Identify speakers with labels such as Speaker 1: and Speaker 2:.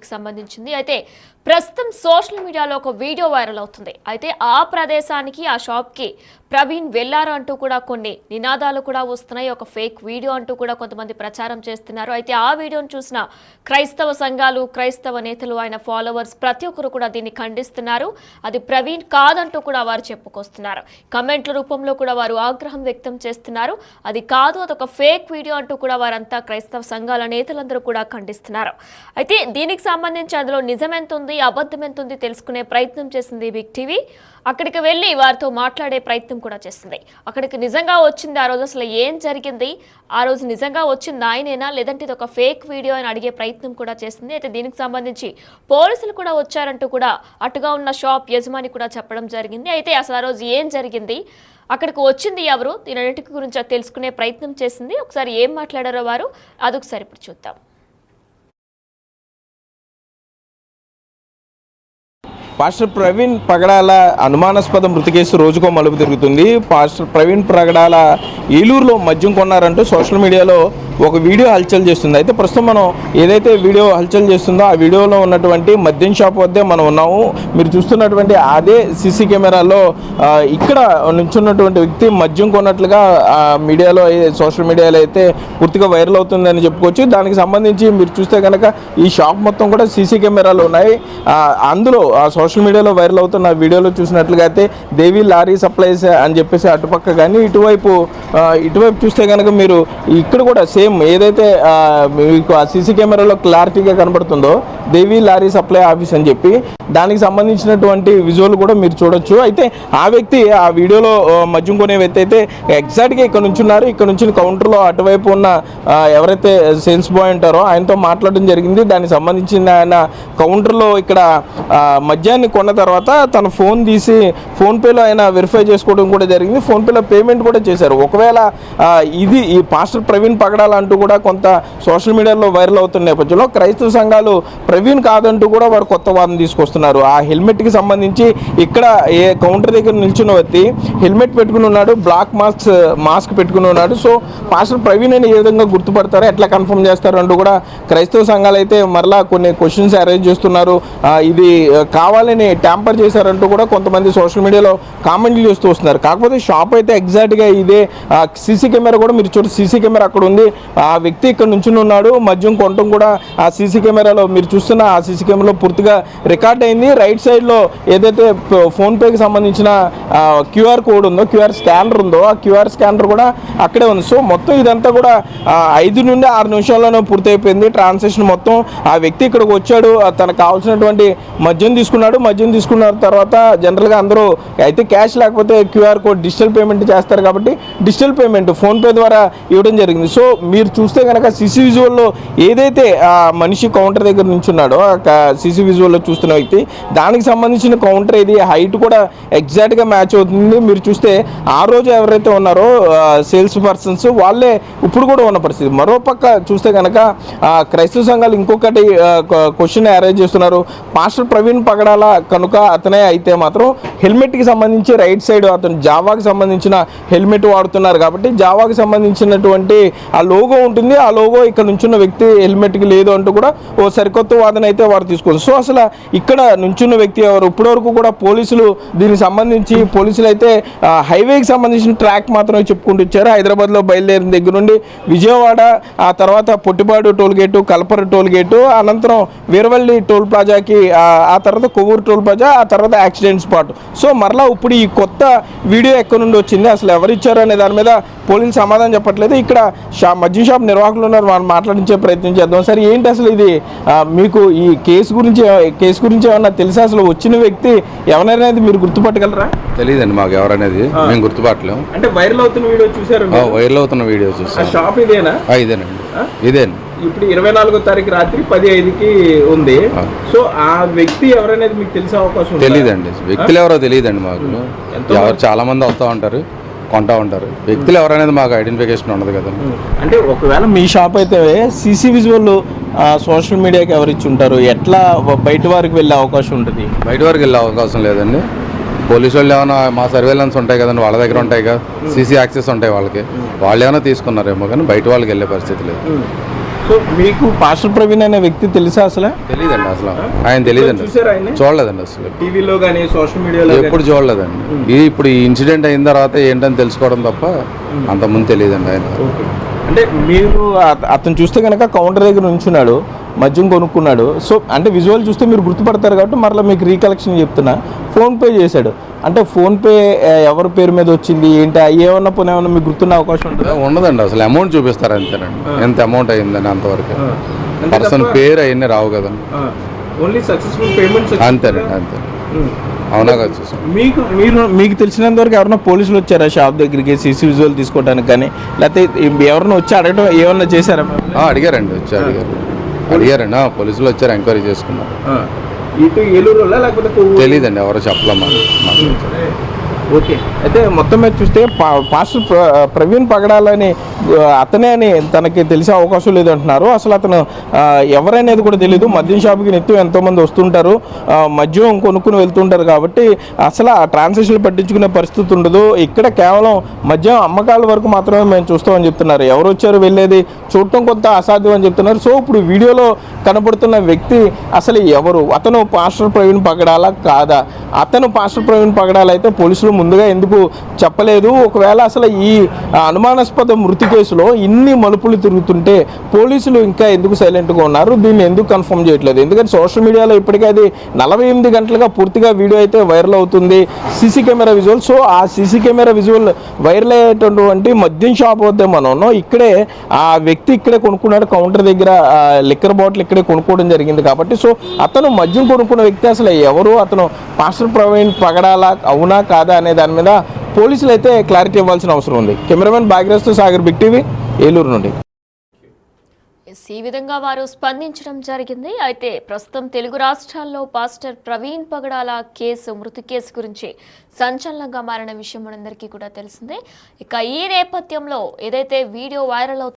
Speaker 1: అంశానికి సంబంధించింది. అయితే ప్రస్తుతం సోషల్ మీడియాలో ఒక వీడియో వైరల్ అవుతుంది. అయితే ఆ ప్రదేశానికి ఆ షాప్కి ప్రవీణ్ వెళ్లారు అంటూ కూడా కొన్ని నినాదాలు కూడా వస్తున్నాయి. ఒక ఫేక్ వీడియో అంటూ కూడా కొంతమంది ప్రచారం చేస్తున్నారు. అయితే ఆ వీడియోను చూసిన క్రైస్తవ సంఘాలు, క్రైస్తవ నేతలు, ఆయన ఫాలోవర్స్ ప్రతి ఒక్కరు కూడా దీన్ని ఖండిస్తున్నారు. అది ప్రవీణ్ కాదంటూ కూడా వారు చెప్పుకొస్తున్నారు. కమెంట్ల రూపంలో కూడా వారు ఆగ్రహం వ్యక్తం చేస్తున్నారు. అది కాదు, అదొక ఫేక్ వీడియో అంటూ కూడా వారంతా క్రైస్తవ సంఘాల నేతలందరూ కూడా ఖండిస్తున్నారు. అయితే దీనికి సంబంధించి అందులో నిజం ఎంత ఉంది, అబద్ధం ఎంత ఉంది తెలుసుకునే ప్రయత్నం చేసింది బిగ్ టీవీ. అక్కడికి వెళ్ళి వారితో మాట్లాడే ప్రయత్నం కూడా చేసింది. అక్కడికి నిజంగా వచ్చింది ఆ రోజు అసలు ఏం జరిగింది, ఆ రోజు నిజంగా వచ్చింది ఆయనేనా లేదంటే ఇది ఒక ఫేక్ వీడియో అని అడిగే ప్రయత్నం కూడా చేసింది. అయితే దీనికి సంబంధించి పోలీసులు కూడా వచ్చారంటూ కూడా అటుగా ఉన్న షాప్ యజమాని కూడా చెప్పడం జరిగింది. అయితే అసలు ఆ రోజు ఏం జరిగింది, అక్కడికి వచ్చింది ఎవరు, దీనన్నిటి గురించి తెలుసుకునే ప్రయత్నం చేసింది. ఒకసారి ఏం మాట్లాడారో వారు, అదొకసారి ఇప్పుడు చూద్దాం.
Speaker 2: పాస్టర్ ప్రవీణ్ పగడాల అనుమానాస్పద మృతి కేసు రోజుకో మలుపు తిరుగుతుంది. పాస్టర్ ప్రవీణ్ పగడాల ఏలూరులో మద్యం కొన్నారంటూ సోషల్ మీడియాలో ఒక వీడియో హల్చల్ చేస్తుంది. అయితే ప్రస్తుతం మనం ఏదైతే వీడియో హల్చల్ చేస్తుందో ఆ వీడియోలో ఉన్నటువంటి మద్యం షాప్ వద్దే మనం ఉన్నాము. మీరు చూస్తున్నటువంటి అదే సీసీ కెమెరాలో ఇక్కడ నుంచున్నటువంటి వ్యక్తి మద్యం కొన్నట్లుగా మీడియాలో సోషల్ మీడియాలో అయితే పూర్తిగా వైరల్ అవుతుందని చెప్పుకోవచ్చు. దానికి సంబంధించి మీరు చూస్తే కనుక ఈ షాప్ మొత్తం కూడా సీసీ కెమెరాలు ఉన్నాయి. అందులో సోషల్ మీడియాలో వైరల్ అవుతున్న వీడియోలో చూసినట్లుగా అయితే దేవి లారీ సప్లైస్ అని చెప్పేసి అటుపక్క కానీ ఇటువైపు చూస్తే కనుక మీరు ఇక్కడ కూడా సేమ్ ఏదైతే మీకు ఆ సీసీ కెమెరాలో క్లారిటీగా కనబడుతుందో దేవి లారీ సప్లై ఆఫీస్ అని చెప్పి దానికి సంబంధించినటువంటి విజువల్ కూడా మీరు చూడొచ్చు. అయితే ఆ వ్యక్తి ఆ వీడియోలో మద్యం కొనే వ్యక్తి అయితే ఎగ్జాక్ట్గా ఇక్కడ నుంచి ఉన్నారు. ఇక్కడ నుంచి కౌంటర్లో అటువైపు ఉన్న ఎవరైతే సేల్స్ బాయ్ ఉంటారో ఆయనతో మాట్లాడడం జరిగింది. దానికి సంబంధించిన ఆయన కౌంటర్లో ఇక్కడ మద్యాన్ని కొన్న తర్వాత తన ఫోన్ తీసి ఫోన్పేలో ఆయన వెరిఫై చేసుకోవడం కూడా జరిగింది. ఫోన్పేలో పేమెంట్ కూడా చేశారు. ఒకవేళ ఇది ఈ పాస్టర్ ప్రవీణ్ పగడాల అంటూ కూడా కొంత సోషల్ మీడియాలో వైరల్ అవుతున్న నేపథ్యంలో క్రైస్తవ సంఘాలు ప్రవీణ్ కాదంటూ కూడా వారు కొత్త వాదన తీసుకొస్తున్నారు. ఆ హెల్మెట్కి సంబంధించి ఇక్కడ ఏ కౌంటర్ దగ్గర నిల్చున్న వ్యక్తి హెల్మెట్ పెట్టుకుని ఉన్నాడు, బ్లాక్ మాస్క్ పెట్టుకుని ఉన్నాడు. సో పాస్టర్ ప్రవీణ్ అని ఏ విధంగా గుర్తుపడతారో, ఎట్లా కన్ఫర్మ్ చేస్తారు అంటూ కూడా క్రైస్తవ సంఘాలు అయితే మరలా కొన్ని క్వశ్చన్స్ అరేంజ్ చేస్తున్నారు. ఇది కావాలని ట్యాంపర్ చేశారంటూ కూడా కొంతమంది సోషల్ మీడియాలో కామెంట్లు చేస్తూ వస్తున్నారు. కాకపోతే షాప్ అయితే ఎగ్జాక్ట్గా ఇదే. సీసీ కెమెరా కూడా మీరు చూడండి, సీసీ కెమెరా అక్కడ ఉంది. ఆ వ్యక్తి ఇక్కడ నుంచి ఉన్నాడు, మద్యం కొనడం కూడా ఆ సీసీ కెమెరాలో మీరు చూస్తున్న ఆ సీసీ కెమెరాలో పూర్తిగా రికార్డ్ అయింది. రైట్ సైడ్లో ఏదైతే ఫోన్పేకి సంబంధించిన క్యూఆర్ కోడ్ ఉందో, క్యూఆర్ స్కానర్ ఉందో, ఆ క్యూఆర్ స్కానర్ కూడా అక్కడే ఉంది. సో మొత్తం ఇదంతా కూడా 5 నుండి 6 నిమిషాల్లోనే పూర్తయిపోయింది ట్రాన్సాక్షన్ మొత్తం. ఆ వ్యక్తి ఇక్కడికి వచ్చాడు, తనకు కావాల్సినటువంటి మద్యం తీసుకున్నాడు. మద్యం తీసుకున్న తర్వాత జనరల్గా అందరూ అయితే క్యాష్ లేకపోతే క్యూఆర్ కోడ్ డిజిటల్ పేమెంట్ చేస్తారు కాబట్టి డిజిటల్ పేమెంట్ ఫోన్పే ద్వారా ఇవ్వడం జరిగింది. సో మీరు చూస్తే కనుక సీసీ విజువల్లో ఏదైతే మనిషి కౌంటర్ దగ్గర నుంచి ఉన్నాడో సీసీ విజువల్లో చూస్తున్న వ్యక్తి దానికి సంబంధించిన కౌంటర్ ఇది, హైట్ కూడా ఎగ్జాక్ట్గా మ్యాచ్ అవుతుంది. మీరు చూస్తే ఆ రోజు ఎవరైతే ఉన్నారో సేల్స్ పర్సన్స్ వాళ్ళే ఇప్పుడు కూడా ఉన్న పరిస్థితి. మరోపక్క చూస్తే కనుక క్రైస్తవ సంఘాలు ఇంకొకటి క్వశ్చన్ అరేంజ్ చేస్తున్నారు. పాస్టర్ ప్రవీణ్ పగడాల కనుక అతనే అయితే మాత్రం హెల్మెట్కి సంబంధించి రైట్ సైడ్ అతను జావాకి సంబంధించిన హెల్మెట్ వాడుతున్నారు కాబట్టి జావాకి సంబంధించినటువంటి ఆ లోగో ఉంటుంది. ఆ లోగో ఇక్కడ నుంచున్న వ్యక్తి హెల్మెట్కి లేదు అంటూ కూడా ఓ సరికొత్త వాదన అయితే వారు తీసుకుంటారు. సో అసలు ఇక్కడ నుంచున్న వ్యక్తి ఎవరు? ఇప్పటివరకు కూడా పోలీసులు దీనికి సంబంధించి పోలీసులు అయితే హైవేకి సంబంధించిన ట్రాక్ మాత్రమే చెప్పుకుంటూ ఇచ్చారు. హైదరాబాద్లో బయలుదేరిన దగ్గర నుండి విజయవాడ, ఆ తర్వాత Pottipadu toll gate, Kalpara toll gate, అనంతరం వీరవల్లి టోల్ ప్లాజాకి, ఆ తర్వాత కొవ్వూరు టోల్ ప్లాజా, ఆ తర్వాత యాక్సిడెంట్ స్పాట్. సో మరలా ఇప్పుడు ఈ కొత్త వీడియో ఎక్కడి నుండి వచ్చింది, అసలు ఎవరిచ్చారు అనే దాని మీద పోలీసులు సమాధానం చెప్పట్లేదు. ఇక్కడ మద్యం షాప్ నిర్వాహకులు ఉన్నారు, వాళ్ళు మాట్లాడించే ప్రయత్నం చేద్దాం. సరే ఏంటి అసలు ఇది, మీకు ఈ కేసు గురించి ఏమన్నా తెలుసా? అసలు వచ్చిన వ్యక్తి ఎవరనేది మీరు గుర్తుపట్టగలరా?
Speaker 3: తెలియదండి మాకు ఎవరనేది, మేము గుర్తుపట్టలేము.
Speaker 2: అంటే వైరల్ అవుతున్న వీడియో చూసారు?
Speaker 3: వైరల్ అవుతున్న వీడియో చూసాం.
Speaker 2: షాప్ ఇదేనా?
Speaker 3: ఇదేనండి, ఇదేనండి.
Speaker 2: ఇప్పుడు 24వ తారీఖు రాత్రి 10:05కి ఉంది. సో ఆ వ్యక్తి ఎవరనేది మీకు తెలిసే అవకాశం?
Speaker 3: తెలియదండి, వ్యక్తులు ఎవరో తెలియదండి మాకు. ఎవరు చాలా మంది వస్తూ ఉంటారు, కొంటా ఉంటారు. వ్యక్తులు ఎవరనేది మాకు ఐడెంటిఫికేషన్ ఉండదు కదండి.
Speaker 2: అంటే ఒకవేళ మీ షాప్ అయితే సీసీ విజువల్ సోషల్ మీడియాకి ఎవరు ఇచ్చి ఉంటారు? ఎట్లా బయట వారికి వెళ్ళే అవకాశం ఉంటుంది?
Speaker 3: బయట వారికి వెళ్ళే అవకాశం లేదండి. పోలీసు వాళ్ళు ఏమైనా మా సర్వేలెన్స్ ఉంటాయి కదండి, వాళ్ళ దగ్గర ఉంటాయి కదా, సీసీ యాక్సెస్ ఉంటాయి వాళ్ళకి, వాళ్ళు ఏమైనా తీసుకున్నారేమో కానీ బయట వాళ్ళకి వెళ్ళే పరిస్థితి లేదు.
Speaker 2: సో మీకు పాస్టర్ ప్రవీణ్ అనే వ్యక్తి తెలుసా అసలు?
Speaker 3: తెలియదండి అసలు, ఆయన తెలియదండి,
Speaker 2: చూసారా ఆయన?
Speaker 3: చూడలేదండి అసలు,
Speaker 2: టీవీలో కానీ సోషల్ మీడియాలో
Speaker 3: ఎప్పుడు చూడలేదండి. ఇప్పుడు ఈ ఇన్సిడెంట్ అయిన తర్వాత ఏంటని తెలుసుకోవడం తప్ప అంతకుముందు తెలియదండి ఆయన.
Speaker 2: అంటే మీరు అతను చూస్తే కనుక కౌంటర్ దగ్గర ఉంచున్నాడు, మద్యం కొనుక్కున్నాడు. సో అంటే విజువల్ చూస్తే మీరు గుర్తుపడతారు కాబట్టి మరలా మీకు రీకలెక్షన్ చెప్తున్నా. ఫోన్పే చేశాడు అంటే ఫోన్పే ఎవరి పేరు మీద వచ్చింది ఏంటి ఏమన్నా పోనీ ఏమన్నా మీకు గుర్తున్న అవకాశం ఉంటుంది?
Speaker 3: ఉండదండి అసలు, అమౌంట్ చూపిస్తారు అంతేనండి, ఎంత అమౌంట్ అయిందని అంతవరకు. పర్సన్ పేరు అవన్నీ రావు కదండి,
Speaker 2: ఓన్లీ సక్సెస్ఫుల్ పేమెంట్స్
Speaker 3: అంతేనండి అంతే. అవునా కదా చూసాం.
Speaker 2: మీకు తెలిసినంత వరకు ఎవరైనా పోలీసులు వచ్చారా షాప్ దగ్గరికి సీసీ విజువల్ తీసుకోవడానికి కానీ, లేకపోతే ఎవరైనా వచ్చి అడగడం ఏమన్నా చేశారా?
Speaker 3: అడిగారండి, వచ్చి అడిగారండి, పోలీసులు వచ్చారు, ఎంక్వైరీ చేసుకున్నారు.
Speaker 2: ఇటు ఏలూరు లేకపోతే
Speaker 3: తెలీదండి, ఎవరో చెప్పలేమా మాకు.
Speaker 2: ఓకే. అయితే మొత్తం మీద చూస్తే పాస్టర్ ప్రవీణ్ పగడాలని అతనే అని తనకి తెలిసే అవకాశం లేదంటున్నారు. అసలు అతను ఎవరనేది కూడా తెలియదు. మద్యం షాప్కి నిత్యం ఎంతోమంది వస్తుంటారు, మద్యం కొనుక్కుని వెళ్తుంటారు కాబట్టి అసలు ఆ ట్రాన్సాక్షన్లు పట్టించుకునే పరిస్థితి ఉండదు. ఇక్కడ కేవలం మద్యం అమ్మకాల వరకు మాత్రమే మేము చూస్తామని చెప్తున్నారు. ఎవరు వచ్చారు వెళ్ళేది చూడటం కొంత అసాధ్యం అని చెప్తున్నారు. సో ఇప్పుడు వీడియోలో కనబడుతున్న వ్యక్తి అసలు ఎవరు? అతను పాస్టర్ ప్రవీణ్ పగడాలా కాదా? అతను పాస్టర్ ప్రవీణ్ పగడాల అయితే పోలీసులు ముందుగా ఎందుకు చెప్పలేదు? ఒకవేళ అసలు ఈ అనుమానాస్పద మృతి కేసులో ఇన్ని మలుపులు తిరుగుతుంటే పోలీసులు ఇంకా ఎందుకు సైలెంట్గా ఉన్నారు? దీన్ని ఎందుకు కన్ఫర్మ్ చేయట్లేదు? ఎందుకంటే సోషల్ మీడియాలో ఇప్పటికే అది 48 గంటలుగా పూర్తిగా వీడియో అయితే వైరల్ అవుతుంది, సీసీ కెమెరా విజువల్. సో ఆ సీసీ కెమెరా విజువల్ వైరల్ అయ్యేటటువంటి మద్యం షాప్ వద్ద మనం ఉన్నాం. ఇక్కడే ఆ వ్యక్తి ఇక్కడే కొనుక్కున్నాడు, కౌంటర్ దగ్గర లిక్కర్ బాటిల్ ఇక్కడే కొనుక్కోవడం జరిగింది కాబట్టి సో అతను మద్యం కొనుక్కున్న వ్యక్తి అసలు ఎవరు? అతను పాస్టర్ ప్రవీణ్ పగడాలా అవునా కాదా అనే దాని మీద పోలీసులు అయితే క్లారిటీ ఇవ్వాల్సిన అవసరం ఉంది. కెమెరామెన్ భాగ్యరాజ్తో సాగర్, బిగ్ టీవీ, ఏలూరు నుండి.
Speaker 1: ఈ విధంగా వారు స్పందించడం జరిగింది. అయితే ప్రస్తుతం తెలుగు రాష్ట్రాల్లో పాస్టర్ ప్రవీణ్ పగడాల మృతి కేసు గురించి సంచలనంగా మారిన విషయం మనందరికీ కూడా తెలిసిందే. ఇక ఈ నేపథ్యంలో ఏదైతే వీడియో వైరల్